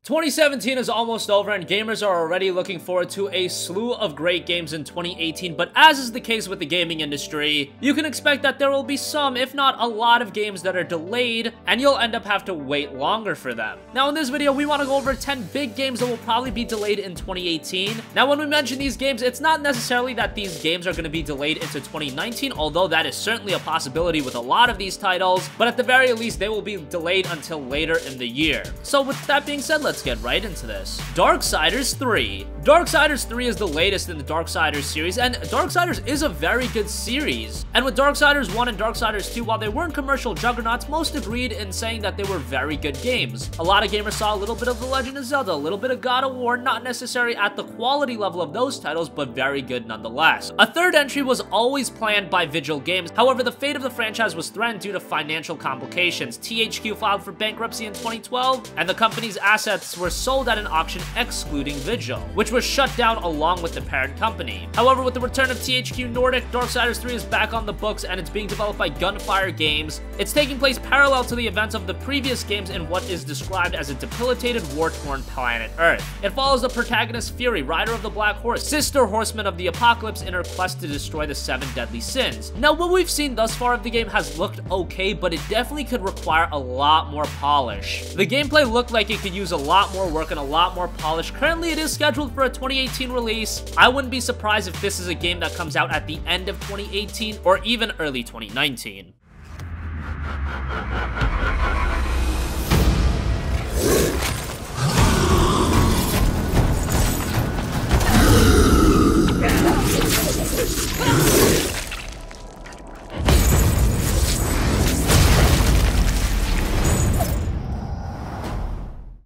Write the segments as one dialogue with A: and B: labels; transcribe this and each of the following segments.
A: 2017 is almost over and gamers are already looking forward to a slew of great games in 2018, but as is the case with the gaming industry, you can expect that there will be some, if not a lot of games that are delayed, and you'll end up having to wait longer for them. Now in this video, we want to go over 10 big games that will probably be delayed in 2018. Now when we mention these games, it's not necessarily that these games are going to be delayed into 2019, although that is certainly a possibility with a lot of these titles, but at the very least, they will be delayed until later in the year. So with that being said, let's get right into this. Darksiders 3. Darksiders 3 is the latest in the Darksiders series, and Darksiders is a very good series. And with Darksiders 1 and Darksiders 2, while they weren't commercial juggernauts, most agreed in saying that they were very good games. A lot of gamers saw a little bit of The Legend of Zelda, a little bit of God of War, not necessarily at the quality level of those titles, but very good nonetheless. A third entry was always planned by Vigil Games, however the fate of the franchise was threatened due to financial complications. THQ filed for bankruptcy in 2012, and the company's assets were sold at an auction excluding Vigil, which was shut down along with the parent company. However, with the return of THQ Nordic, Darksiders 3 is back on the books and it's being developed by Gunfire Games. It's taking place parallel to the events of the previous games in what is described as a debilitated, war-torn planet Earth. It follows the protagonist Fury, rider of the Black Horse, sister horseman of the apocalypse, in her quest to destroy the 7 deadly sins. Now, what we've seen thus far of the game has looked okay, but it definitely could require a lot more polish. The gameplay looked like it could use a lot more work and a lot more polish. Currently, it is scheduled for a 2018 release. I wouldn't be surprised if this is a game that comes out at the end of 2018 or even early 2019.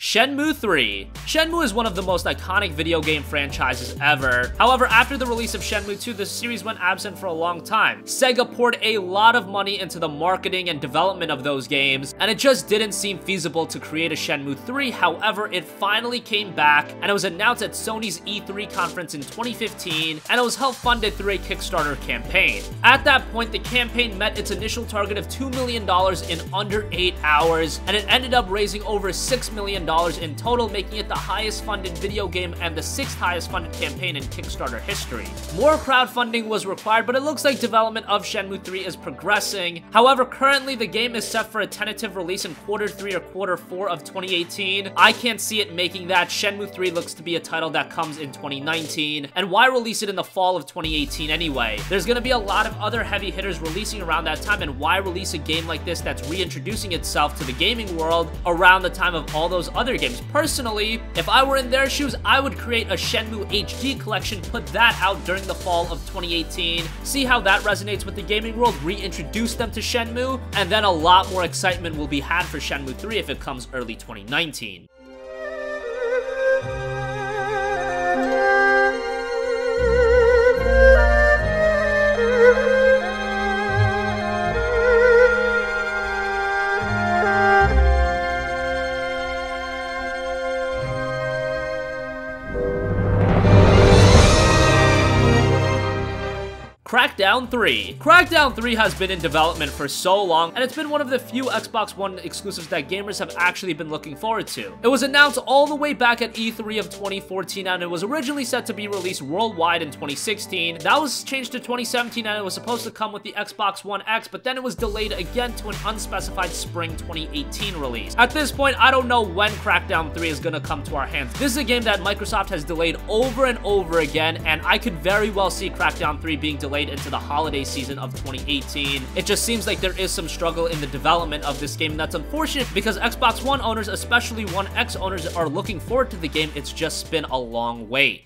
A: Shenmue 3. Shenmue is one of the most iconic video game franchises ever. However, after the release of Shenmue 2, the series went absent for a long time. Sega poured a lot of money into the marketing and development of those games, and it just didn't seem feasible to create a Shenmue 3. However, it finally came back, and it was announced at Sony's E3 conference in 2015, and it was help funded through a Kickstarter campaign. At that point, the campaign met its initial target of $2 million in under 8 hours, and it ended up raising over $6 million in total, making it the highest funded video game and the 6th highest funded campaign in Kickstarter history. More crowdfunding was required, but it looks like development of Shenmue 3 is progressing. However, currently the game is set for a tentative release in Q3 or Q4 of 2018. I can't see it making that. Shenmue 3 looks to be a title that comes in 2019, and why release it in the fall of 2018 anyway? There's gonna be a lot of other heavy hitters releasing around that time, and why release a game like this that's reintroducing itself to the gaming world around the time of all those other games? Personally, if I were in their shoes, I would create a Shenmue HD collection, put that out during the fall of 2018, see how that resonates with the gaming world, reintroduce them to Shenmue, and then a lot more excitement will be had for Shenmue 3 if it comes early 2019. Crackdown 3. Crackdown 3 has been in development for so long, and it's been one of the few Xbox One exclusives that gamers have actually been looking forward to. It was announced all the way back at E3 of 2014, and it was originally set to be released worldwide in 2016. That was changed to 2017, and it was supposed to come with the Xbox One X, but then it was delayed again to an unspecified spring 2018 release. At this point, I don't know when Crackdown 3 is gonna come to our hands. This is a game that Microsoft has delayed over and over again, and I could very well see Crackdown 3 being delayed into the holiday season of 2018. It just seems like there is some struggle in the development of this game, and that's unfortunate because Xbox One owners, especially One X owners, are looking forward to the game. It's just been a long wait.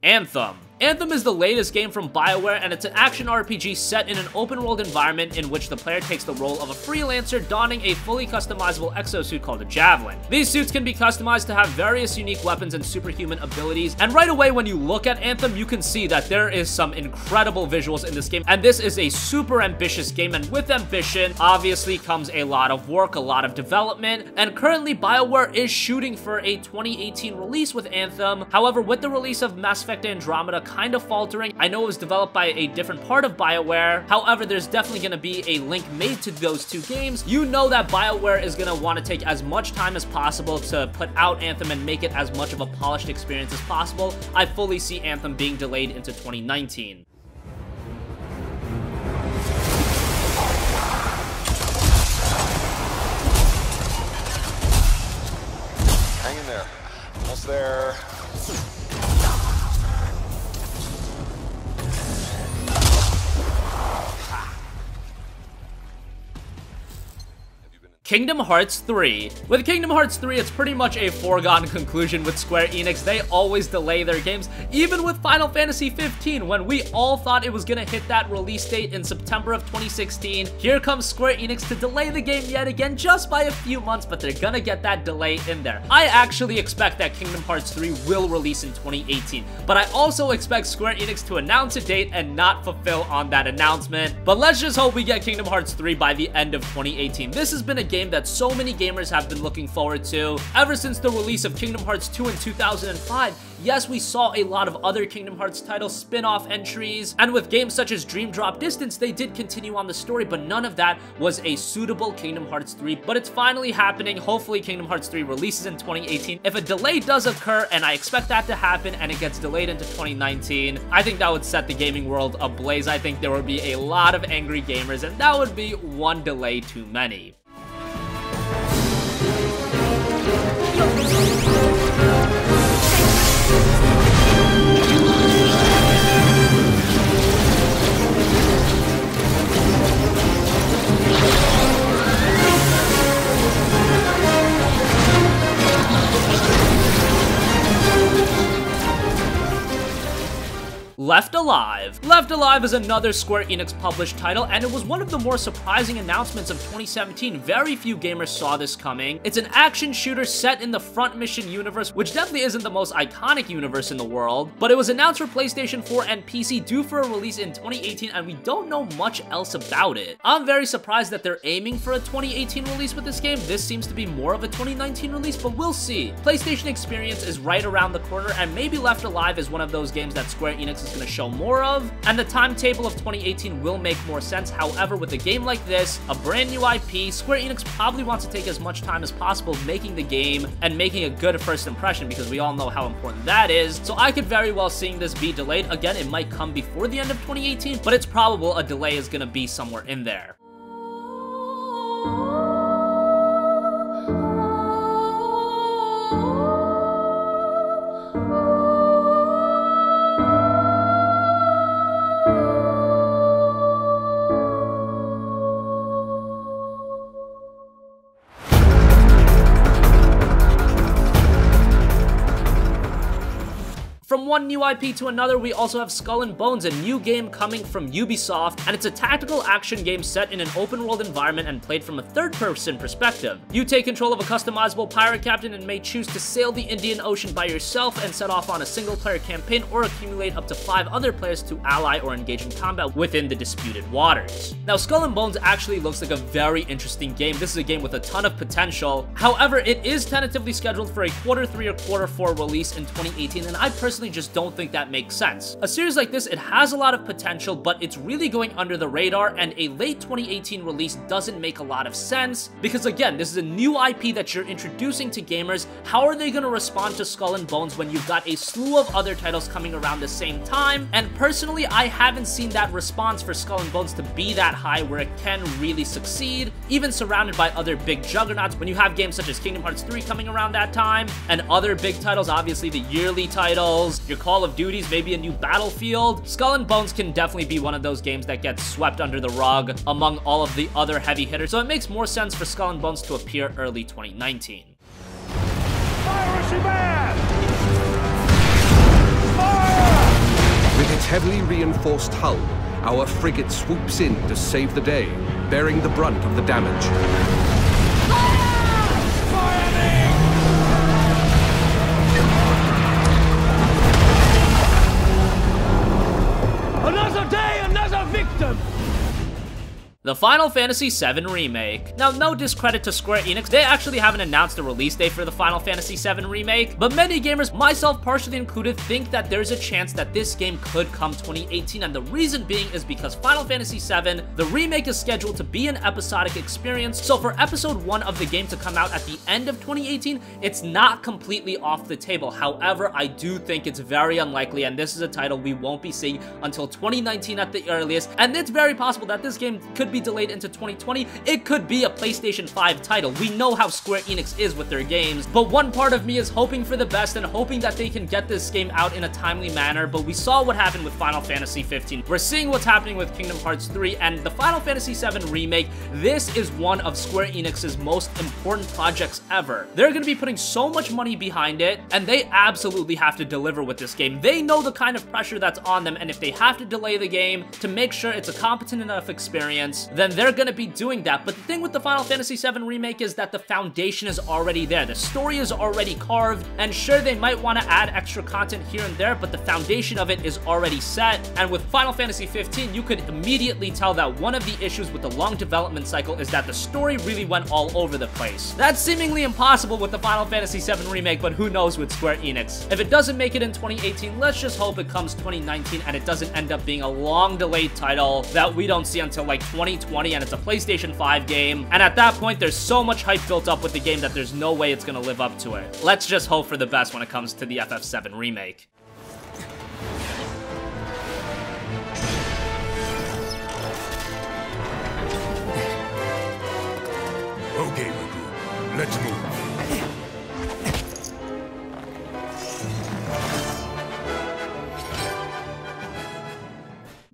A: Anthem. Anthem is the latest game from BioWare, and it's an action RPG set in an open-world environment in which the player takes the role of a freelancer donning a fully customizable exosuit called a Javelin. These suits can be customized to have various unique weapons and superhuman abilities, and right away when you look at Anthem, you can see that there is some incredible visuals in this game, and this is a super ambitious game, and with ambition, obviously comes a lot of work, a lot of development, and currently BioWare is shooting for a 2018 release with Anthem. However, with the release of Mass Effect Andromeda kind of faltering, I know it was developed by a different part of BioWare, however, there's definitely going to be a link made to those two games. You know that BioWare is going to want to take as much time as possible to put out Anthem and make it as much of a polished experience as possible. I fully see Anthem being delayed into 2019.
B: Hang in there. Almost there.
A: Kingdom Hearts 3. With Kingdom Hearts 3, it's pretty much a foregone conclusion with Square Enix. They always delay their games, even with Final Fantasy 15, when we all thought it was gonna hit that release date in September of 2016. Here comes Square Enix to delay the game yet again, just by a few months, but they're gonna get that delay in there. I actually expect that Kingdom Hearts 3 will release in 2018, but I also expect Square Enix to announce a date and not fulfill on that announcement. But let's just hope we get Kingdom Hearts 3 by the end of 2018. This has been a game that so many gamers have been looking forward to ever since the release of Kingdom Hearts 2 in 2005. Yes, we saw a lot of other Kingdom Hearts titles spin-off entries, and with games such as Dream Drop Distance, they did continue on the story, but none of that was a suitable Kingdom Hearts 3. But it's finally happening. Hopefully Kingdom Hearts 3 releases in 2018. If a delay does occur, and I expect that to happen, and it gets delayed into 2019, I think that would set the gaming world ablaze. I think there would be a lot of angry gamers, and that would be one delay too many. Left Alive. Left Alive is another Square Enix published title, and it was one of the more surprising announcements of 2017. Very few gamers saw this coming. It's an action shooter set in the Front Mission universe, which definitely isn't the most iconic universe in the world, but it was announced for PlayStation 4 and PC, due for a release in 2018, and we don't know much else about it. I'm very surprised that they're aiming for a 2018 release with this game. This seems to be more of a 2019 release, but we'll see. PlayStation Experience is right around the corner, and maybe Left Alive is one of those games that Square Enix is going to show more of, and the timetable of 2018 will make more sense. However, with a game like this, a brand new IP, Square Enix probably wants to take as much time as possible making the game and making a good first impression, because we all know how important that is. So I could very well seeing this be delayed. Again, it might come before the end of 2018, but it's probable a delay is going to be somewhere in there. From one new IP to another, we also have Skull and Bones, a new game coming from Ubisoft, and it's a tactical action game set in an open-world environment and played from a third-person perspective. You take control of a customizable pirate captain and may choose to sail the Indian Ocean by yourself and set off on a single-player campaign, or accumulate up to 5 other players to ally or engage in combat within the disputed waters. Now, Skull and Bones actually looks like a very interesting game. This is a game with a ton of potential. However, it is tentatively scheduled for a Q3 or Q4 release in 2018, and I personally just don't think that makes sense. A series like this, it has a lot of potential, but it's really going under the radar, and a late 2018 release doesn't make a lot of sense, because again, this is a new IP that you're introducing to gamers. How are they going to respond to Skull and Bones when you've got a slew of other titles coming around the same time? And personally, I haven't seen that response for Skull and Bones to be that high where it can really succeed, even surrounded by other big juggernauts. When you have games such as Kingdom Hearts 3 coming around that time, and other big titles, obviously the yearly titles, your Call of Duties, maybe a new Battlefield, Skull and Bones can definitely be one of those games that gets swept under the rug among all of the other heavy hitters, so it makes more sense for Skull and Bones to appear early 2019.
C: Piracy Man! Fire! heavily reinforced hull, our frigate swoops in to save the day, bearing the brunt of the damage.
D: Another day, another victim!
A: The Final Fantasy VII Remake. Now, no discredit to Square Enix, they actually haven't announced a release date for the Final Fantasy VII Remake, but many gamers, myself partially included, think that there's a chance that this game could come 2018, and the reason being is because Final Fantasy VII, the remake is scheduled to be an episodic experience, so for Episode 1 of the game to come out at the end of 2018, it's not completely off the table. However, I do think it's very unlikely, and this is a title we won't be seeing until 2019 at the earliest, and it's very possible that this game could be delayed into 2020. It could be a PlayStation 5 title. We know how Square Enix is with their games, but one part of me is hoping for the best and hoping that they can get this game out in a timely manner, but we saw what happened with Final Fantasy 15. We're seeing what's happening with Kingdom Hearts 3, and the Final Fantasy 7 Remake, this is one of Square Enix's most important projects ever. They're going to be putting so much money behind it, and they absolutely have to deliver with this game. They know the kind of pressure that's on them, and if they have to delay the game to make sure it's a competent enough experience, then they're gonna be doing that. But the thing with the Final Fantasy VII Remake is that the foundation is already there. The story is already carved, and sure, they might want to add extra content here and there, but the foundation of it is already set. And with Final Fantasy 15, you could immediately tell that one of the issues with the long development cycle is that the story really went all over the place. That's seemingly impossible with the Final Fantasy VII Remake, but who knows with Square Enix. If it doesn't make it in 2018, let's just hope it comes 2019 and it doesn't end up being a long delayed title that we don't see until like 2020, and it's a PlayStation 5 game, and at that point there's so much hype built up with the game that there's no way it's gonna live up to it. Let's just hope for the best when it comes to the FF7 Remake.
E: Okay, Riku, let's move.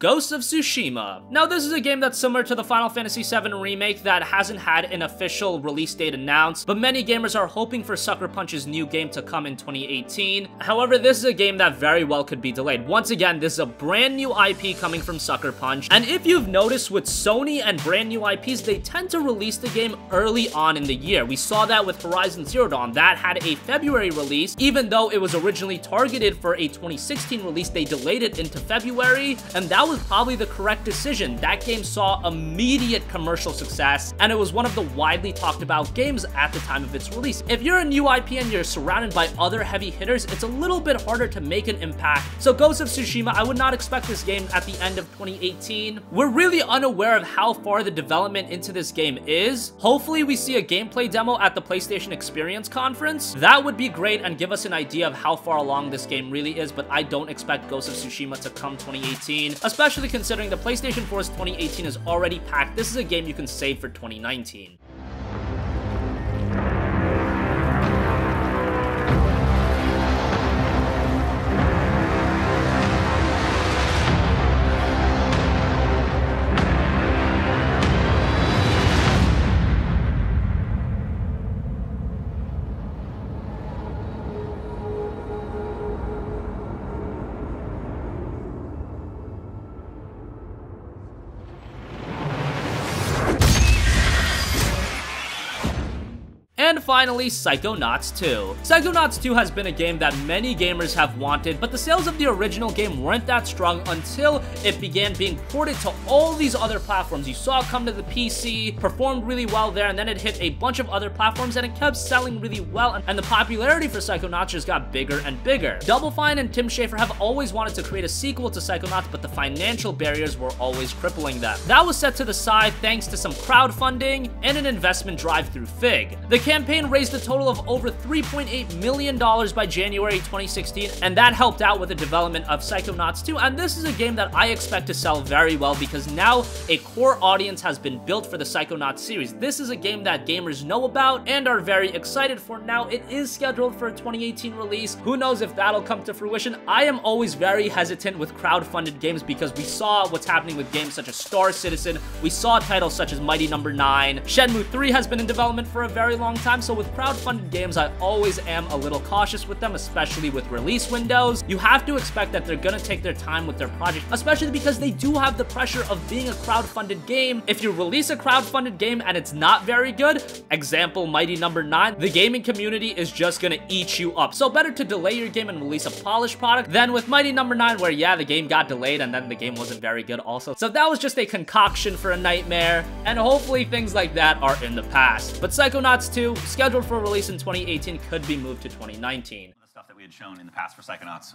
A: Ghost of Tsushima. Now, this is a game that's similar to the Final Fantasy VII Remake that hasn't had an official release date announced, but many gamers are hoping for Sucker Punch's new game to come in 2018. However, this is a game that very well could be delayed. Once again, this is a brand new IP coming from Sucker Punch, and if you've noticed with Sony and brand new IPs, they tend to release the game early on in the year. We saw that with Horizon Zero Dawn. That had a February release, even though it was originally targeted for a 2016 release, they delayed it into February, and that was probably the correct decision. That game saw immediate commercial success, and it was one of the widely talked about games at the time of its release. If you're a new IP and you're surrounded by other heavy hitters, it's a little bit harder to make an impact. So Ghost of Tsushima, I would not expect this game at the end of 2018. We're really unaware of how far the development into this game is. Hopefully we see a gameplay demo at the PlayStation Experience Conference. That would be great and give us an idea of how far along this game really is, but I don't expect Ghost of Tsushima to come 2018, especially considering the PlayStation 4's 2018 is already packed. This is a game you can save for 2019. And finally, Psychonauts 2. Psychonauts 2 has been a game that many gamers have wanted, but the sales of the original game weren't that strong until it began being ported to all these other platforms. You saw it come to the PC, performed really well there, and then it hit a bunch of other platforms, and it kept selling really well, and the popularity for Psychonauts just got bigger and bigger. Double Fine and Tim Schafer have always wanted to create a sequel to Psychonauts, but the financial barriers were always crippling them. That was set to the side thanks to some crowdfunding and an investment drive through Fig. The campaign raised a total of over $3.8 million by January 2016, and that helped out with the development of Psychonauts 2, and this is a game that I expect to sell very well because now a core audience has been built for the Psychonauts series. This is a game that gamers know about and are very excited for. Now, it is scheduled for a 2018 release. Who knows if that'll come to fruition? I am always very hesitant with crowd-funded games because we saw what's happening with games such as Star Citizen. We saw titles such as Mighty No. 9. Shenmue 3 has been in development for a very long time, so with crowdfunded games, I always am a little cautious with them, especially with release windows. You have to expect that they're gonna take their time with their project, especially because they do have the pressure of being a crowdfunded game. If you release a crowdfunded game and it's not very good, example Mighty Number 9, the gaming community is just gonna eat you up. So better to delay your game and release a polished product than with Mighty Number 9, where yeah, the game got delayed and then the game wasn't very good also. So that was just a concoction for a nightmare, and hopefully things like that are in the past. But Psychonauts 2, scheduled for release in 2018, could be moved to 2019.
F: The stuff that we had shown in the past for Psychonauts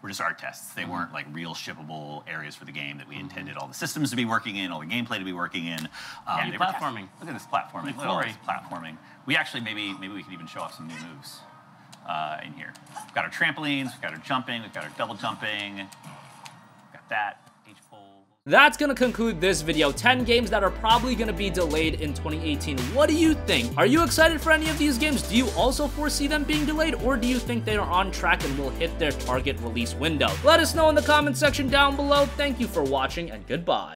F: were just art tests. They weren't like real shippable areas for the game that we intended all the systems to be working in, all the gameplay to be working in.
G: And platforming.
F: Look at this platforming. Look at all this platforming. We actually, maybe we could even show off some new moves in here. We've got our trampolines, we've got our jumping, we've got our double jumping, we've got that, H-pole.
A: That's gonna conclude this video. 10 games that are probably gonna be delayed in 2018. What do you think? Are you excited for any of these games? Do you also foresee them being delayed, or do you think they are on track and will hit their target release window? Let us know in the comment section down below. Thank you for watching, and goodbye.